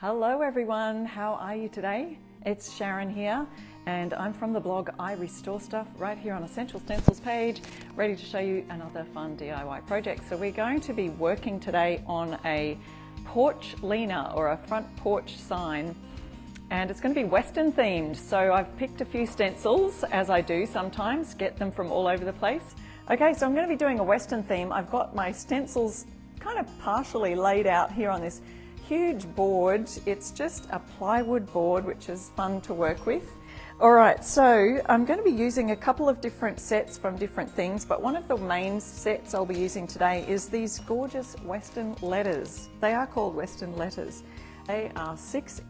Hello everyone, how are you today? It's Sharon here and I'm from the blog I Restore Stuff right here on Essential Stencils page, ready to show you another fun DIY project. So we're going to be working today on a porch leaner or a front porch sign, and it's going to be Western themed. So I've picked a few stencils, as I do sometimes, get them from all over the place. Okay, so I'm going to be doing a Western theme. I've got my stencils kind of partially laid out here on this huge board. It's just a plywood board, which is fun to work with. All right, so I'm going to be using a couple of different sets from different things, but one of the main sets I'll be using today is these gorgeous Western letters. They are called Western letters. They are 6"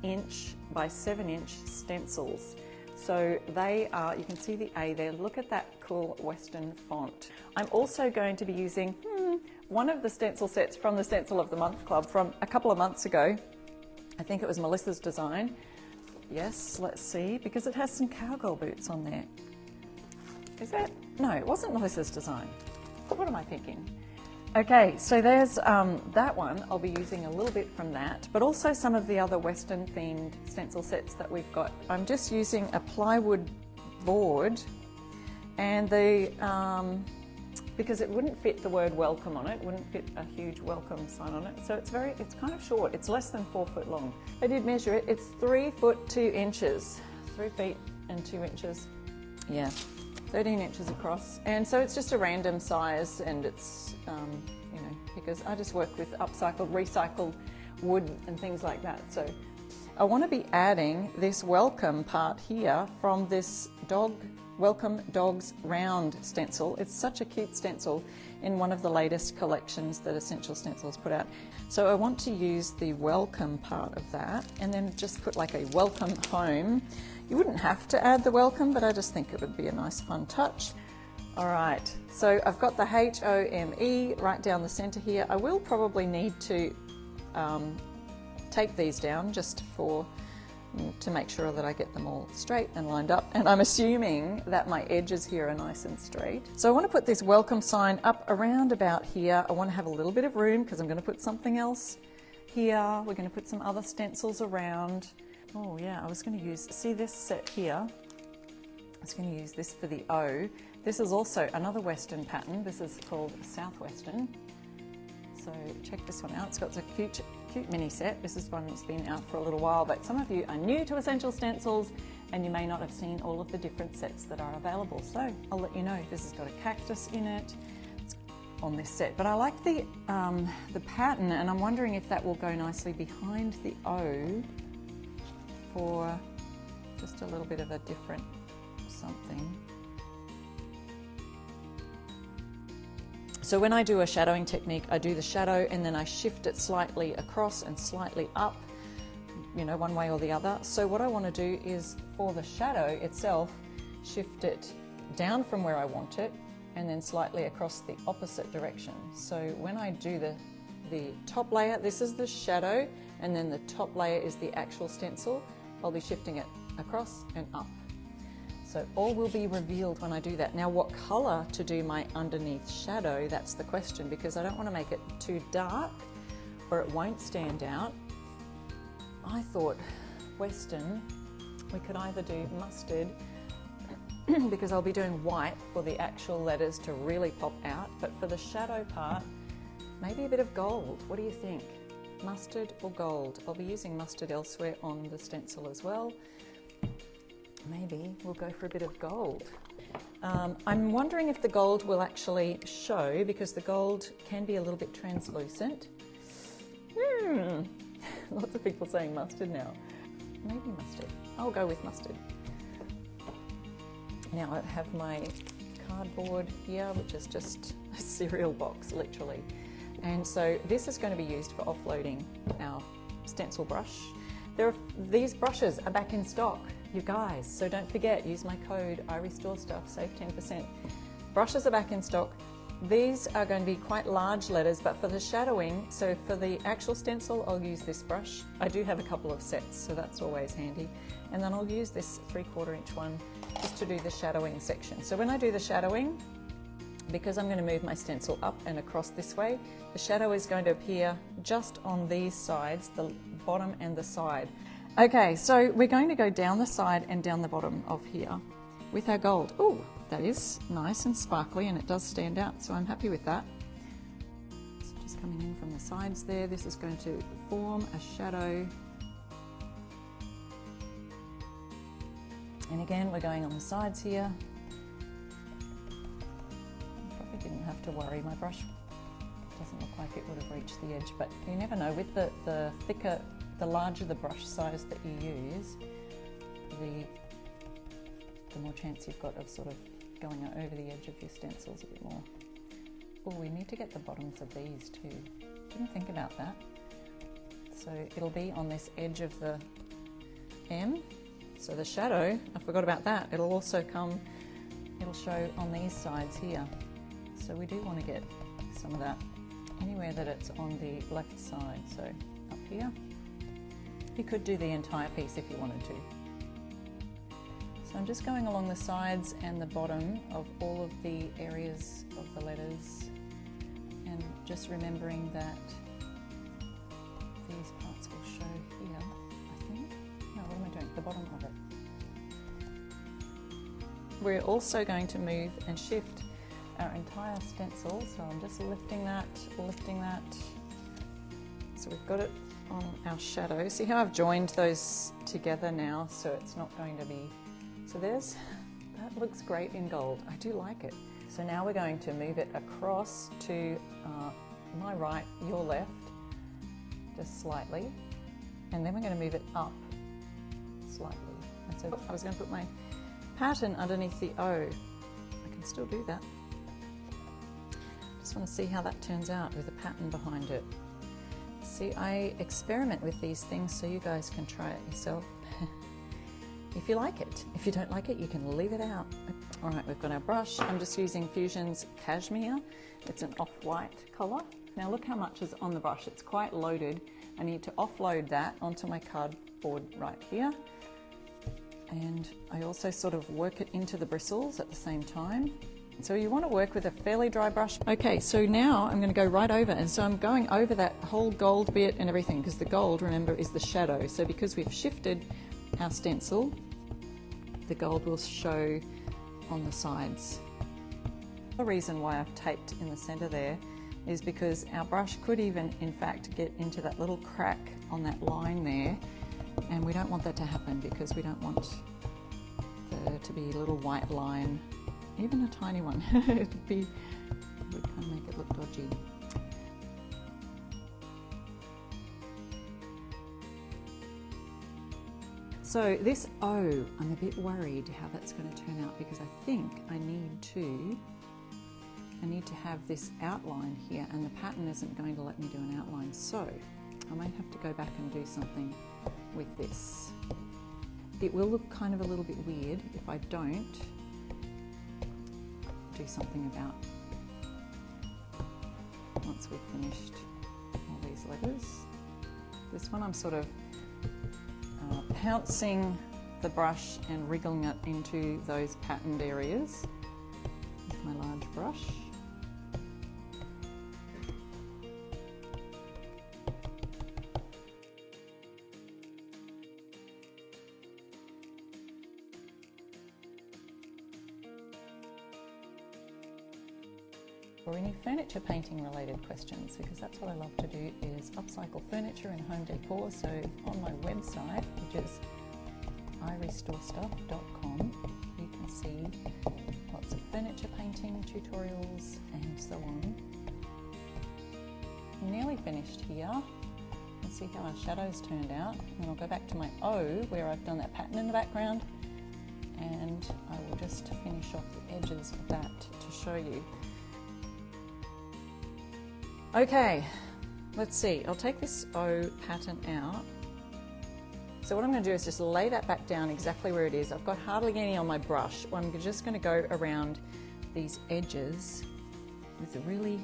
by 7" stencils. So they are, you can see the A there, look at that cool Western font. I'm also going to be using one of the stencil sets from the Stencil of the Month Club from a couple of months ago. I think it was Melissa's design. Yes, let's see, because it has some cowgirl boots on there. Is that? No, it wasn't Melissa's design. What am I thinking? Okay, so there's that one. I'll be using a little bit from that, but also some of the other Western themed stencil sets that we've got. I'm just using a plywood board, and because it wouldn't fit the word welcome on it, wouldn't fit a huge welcome sign on it. So it's kind of short. It's less than 4 foot long. I did measure it. It's 3 foot 2 inches, 3 feet and 2 inches. Yeah, 13 inches across. And so it's just a random size, and it's, you know, because I just work with upcycled, recycled wood and things like that. So I want to be adding this welcome part here from this Welcome Dogs Round stencil. It's such a cute stencil in one of the latest collections that Essential Stencils put out. So I want to use the welcome part of that and then just put like a welcome home. You wouldn't have to add the welcome, but I just think it would be a nice fun touch. All right, so I've got the HOME right down the center here. I will probably need to take these down just to make sure that I get them all straight and lined up, and I'm assuming that my edges here are nice and straight. So I want to put this welcome sign up around about here. I want to have a little bit of room because I'm going to put something else here. We're going to put some other stencils around. Oh yeah, I was going to use, see this set here? I was going to use this for the O. This is also another Western pattern. This is called Southwestern. So check this one out. It's got a cute mini set. This is one that's been out for a little while, but some of you are new to Essential Stencils and you may not have seen all of the different sets that are available. So I'll let you know. This has got a cactus in it. It's on this set, but I like the pattern, and I'm wondering if that will go nicely behind the O for just a little bit of a different something. So when I do a shadowing technique, I do the shadow and then I shift it slightly across and slightly up, you know, one way or the other. So what I want to do is, for the shadow itself, shift it down from where I want it and then slightly across the opposite direction. So when I do the top layer, this is the shadow, and then the top layer is the actual stencil. I'll be shifting it across and up. So all will be revealed when I do that. Now what colour to do my underneath shadow, that's the question, because I don't want to make it too dark or it won't stand out. I thought Western, we could either do mustard, because I'll be doing white for the actual letters to really pop out, but for the shadow part, maybe a bit of gold. What do you think? Mustard or gold? I'll be using mustard elsewhere on the stencil as well. Maybe we'll go for a bit of gold. I'm wondering if the gold will actually show, because the gold can be a little bit translucent. Lots of people saying mustard now. Maybe mustard. I'll go with mustard. Now I have my cardboard here, which is just a cereal box, literally. And so this is going to be used for offloading our stencil brush. These brushes are back in stock, you guys, so don't forget, use my code I Restore Stuff, save 10%. Brushes are back in stock. These are going to be quite large letters, but for the shadowing, so for the actual stencil, I'll use this brush. I do have a couple of sets, so that's always handy. And then I'll use this 3/4 inch one just to do the shadowing section. So when I do the shadowing, because I'm going to move my stencil up and across this way, the shadow is going to appear just on these sides, the bottom and the side. Okay, so we're going to go down the side and down the bottom of here with our gold. Oh, that is nice and sparkly, and it does stand out, so I'm happy with that. So just coming in from the sides there, this is going to form a shadow. And again, we're going on the sides here. Probably didn't have to worry, my brush doesn't look like it would have reached the edge, but you never know. With the thicker, the larger the brush size that you use, the more chance you've got of sort of going over the edge of your stencils a bit more. Oh, we need to get the bottoms of these too. Didn't think about that. So it'll be on this edge of the M. So the shadow, I forgot about that. It'll also come, it'll show on these sides here. So we do want to get some of that anywhere that it's on the left side. So up here. You could do the entire piece if you wanted to. So I'm just going along the sides and the bottom of all of the areas of the letters, and just remembering that these parts will show here, I think. No, what am I doing? The bottom of it. We're also going to move and shift our entire stencil, so I'm just lifting that. So we've got it on our shadow. See how I've joined those together now, so it's not going to be, so there's, that looks great in gold. I do like it. So now we're going to move it across to my right, your left, just slightly, and then we're going to move it up slightly. And so I was going to put my pattern underneath the O. I can still do that. Just want to see how that turns out with a pattern behind it. See, I experiment with these things so you guys can try it yourself. If you like it. If you don't like it, you can leave it out. All right, we've got our brush. I'm just using Fusion's Cashmere. It's an off-white colour. Now look how much is on the brush. It's quite loaded. I need to offload that onto my cardboard right here. And I also sort of work it into the bristles at the same time. So you want to work with a fairly dry brush. Okay, so now I'm going to go right over, and so I'm going over that whole gold bit and everything, because the gold, remember, is the shadow. So because we've shifted our stencil, the gold will show on the sides. The reason why I've taped in the center there is because our brush could even, in fact, get into that little crack on that line there, and we don't want that to happen because we don't want there to be a little white line. Even a tiny one, would kind of make it look dodgy. So this O, I'm a bit worried how that's going to turn out, because I think I need to have this outline here, and the pattern isn't going to let me do an outline. So I might have to go back and do something with this. It will look kind of a little bit weird if I don't do something about once we've finished all these letters. This one I'm sort of pouncing the brush and wriggling it into those patterned areas with my large brush. For any furniture painting related questions, because that's what I love to do, is upcycle furniture and home decor. So on my website, which is irestorestuff.com, you can see lots of furniture painting tutorials and so on. I'm nearly finished here. Let's see how our shadows turned out. And I'll go back to my O where I've done that pattern in the background, and I will just finish off the edges of that to show you. Okay, let's see. I'll take this O pattern out. So what I'm going to do is just lay that back down exactly where it is. I've got hardly any on my brush. I'm just going to go around these edges with a really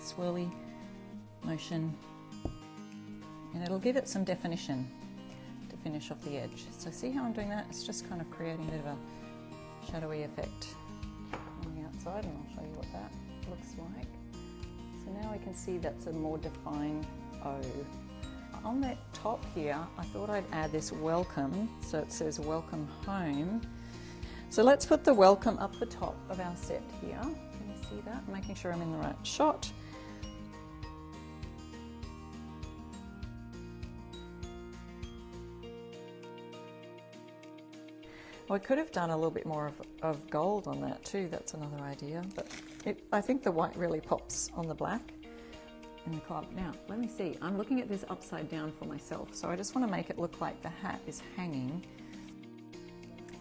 swirly motion, and it'll give it some definition to finish off the edge. So see how I'm doing that? It's just kind of creating a bit of a shadowy effect on the outside, and I'll show you what that looks like. So now we can see that's a more defined O. on that top here, I thought I'd add this welcome, so it says welcome home. So let's put the welcome up the top of our set here. Can you see that? Making sure I'm in the right shot. Well, I could have done a little bit more of gold on that too, that's another idea, but I think the white really pops on the black in the club. Now, let me see, I'm looking at this upside down for myself, so I just want to make it look like the hat is hanging.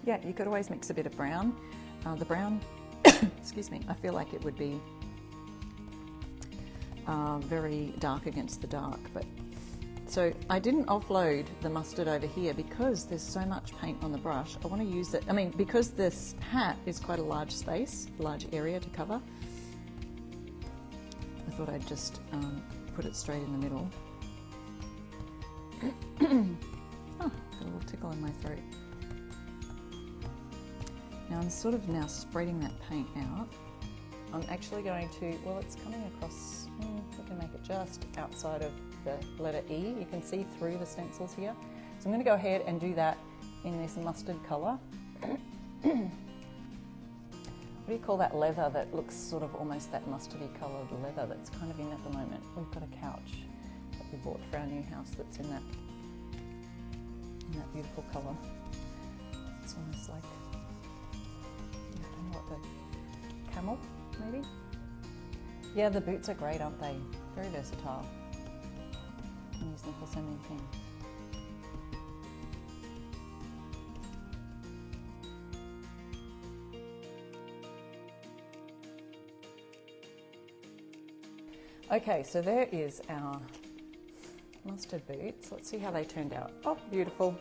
Yeah, you could always mix a bit of brown. The brown, excuse me, I feel like it would be very dark against the dark, but so I didn't offload the mustard over here because there's so much paint on the brush. I want to use it, I mean, because this hat is quite a large space, a large area to cover. I thought I'd just put it straight in the middle. Oh, got a little tickle in my throat. Now I'm sort of now spreading that paint out. I'm actually going to, well, it's coming across, we can make it just outside of the letter E. You can see through the stencils here. So I'm going to go ahead and do that in this mustard colour. What do you call that leather that looks sort of almost that mustardy coloured leather that's kind of in at the moment? We've got a couch that we bought for our new house that's in that beautiful colour. It's almost like, I don't know what the camel, maybe? Yeah, the boots are great, aren't they? Very versatile. I use them for so many things. Okay, so there is our mustard boots. Let's see how they turned out. Oh, beautiful.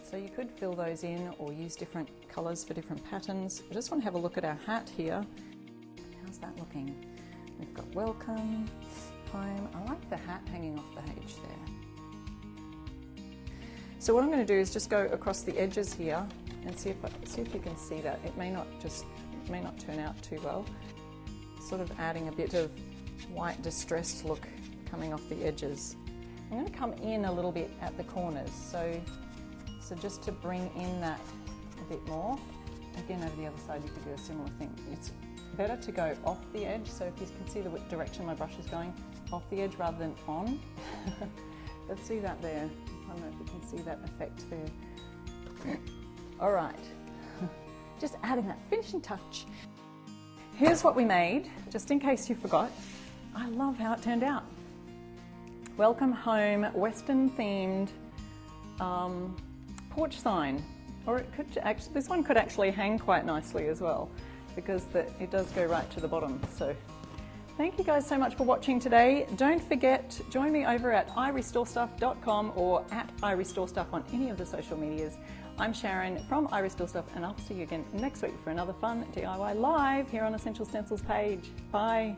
So you could fill those in or use different colours for different patterns. I just want to have a look at our hat here. How's that looking? We've got welcome, home. I like the hat hanging off the H there. So what I'm going to do is just go across the edges here and see if you can see that. It may not turn out too well. Sort of adding a bit of white distressed look coming off the edges. I'm going to come in a little bit at the corners, so just to bring in that a bit more. Again, over the other side you could do a similar thing. It's better to go off the edge, so if you can see the direction my brush is going, off the edge rather than on. Let's see that there. I don't know if you can see that effect there. All right, just adding that finishing touch. Here's what we made, just in case you forgot. I love how it turned out. Welcome home, Western themed porch sign. Or it could actually, this one could actually hang quite nicely as well, because it does go right to the bottom. So thank you guys so much for watching today. Don't forget, join me over at irestorestuff.com or at irestorestuff on any of the social medias. I'm Sharon from iRestoreStuff, and I'll see you again next week for another fun DIY live here on Essential Stencils page. Bye.